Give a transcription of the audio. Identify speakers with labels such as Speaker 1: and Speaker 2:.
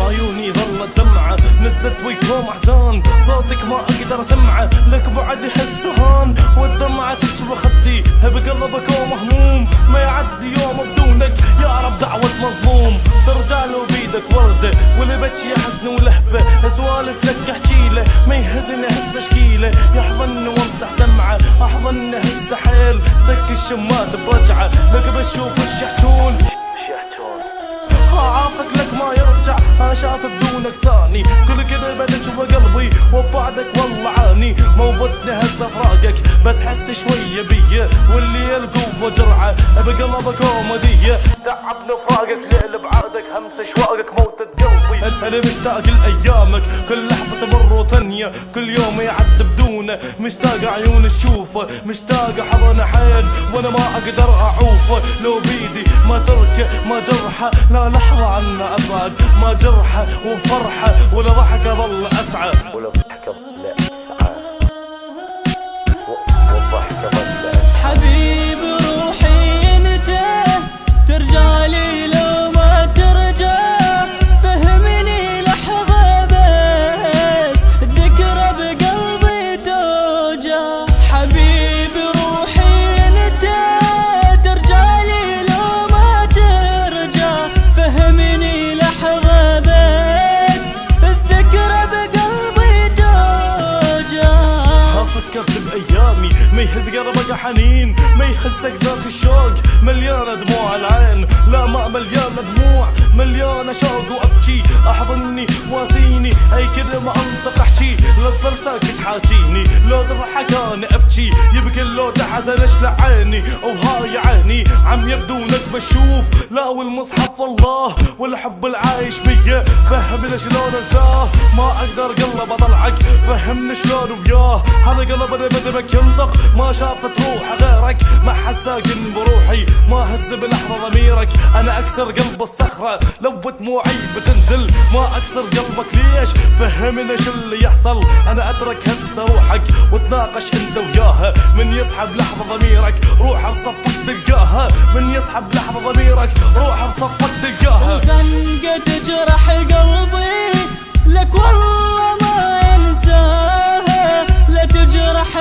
Speaker 1: بعيوني ظلت دمعة، نزلت ويكم احزان، صوتك ما اقدر اسمعه، لك بعد يحس هان، والدمعة تسوى خدي بقلبك ومهموم، ما يعدي يوم بدونك يا رب دعوة مظلوم. ترجع له بيدك وردة ولبتشي حزن ولهفة، سوالف لك احجيله ما يهزني هزة شكيله، يحضن وامسح دمعة احضن هزة حيل، سك الشمات برجعة لك بشوف وش يحجون عافك لك ما يرجع، شاف بدونك ثاني، كل كذا بدك جوا قلبي وبعدك والله عاني، موتني هسه فراقك بس حس شوية بيا، واللي القوة جرعة بقلبك ومدية، تعبني فراقك ليل بعادك همسة شواقك موتت قلبي، انا مشتاق لايامك كل لحظة تمر وثانية، كل يوم يعد بدونه، مشتاق عيون تشوفه، مشتاق حضن حين وانا ما اقدر اعوفه، لو بيدي ما تركه ما جرحه، لا لحظة عنا ابعد، ما جرحه وفرحه ولا ضحكه ظل اسعى،
Speaker 2: ولا ضحكه لا اسعى، والضحكه ظل اسعى.
Speaker 3: حبيب روحي انت ترجع لي لو ما ترجع، فهمني لحظه بس الذكرى بقلبي توجع. حبيب روحي انت ترجع لي لو ما ترجع، فهمني لحظه بس الذكرى بقلبي توجع.
Speaker 1: فكرت بايامي ما يهز قلبك حنين، ما يهزك ذاك الشوق مليانه دموع العين، لا ما مليانه دموع مليانه شوق وابكي، احضني واسيني اي كلمه انطق احكي، لو تظل ساكت حاجيني، لو تضحك انا ابكي، يبكي لو تحزن اشلع عيني، وهاي عيني عم يبدونك بشوف، لا والمصحف والله والحب العايش بيه، فهمني شلون انساه ما اقدر قلب اضلعك، فهمني شلون وياه هذا قلب انا بدمك ينطق، ما شافت روح غيرك ما حساكن بروحي، ما هز بلحظه ضميرك، انا اكسر قلب الصخره لو دموعي بتنزل، ما اكسر قلبك ليش فهمني شو اللي يحصل، انا اترك هسه روحك وتناقش انت وياها، من يسحب لحظه ضميرك روح بصفك تلقاها، من يسحب لحظه ضميرك روح بصفك تلقاها.
Speaker 3: وزنقة تجرح قلبي لك والله ما ينساها، لا تجرح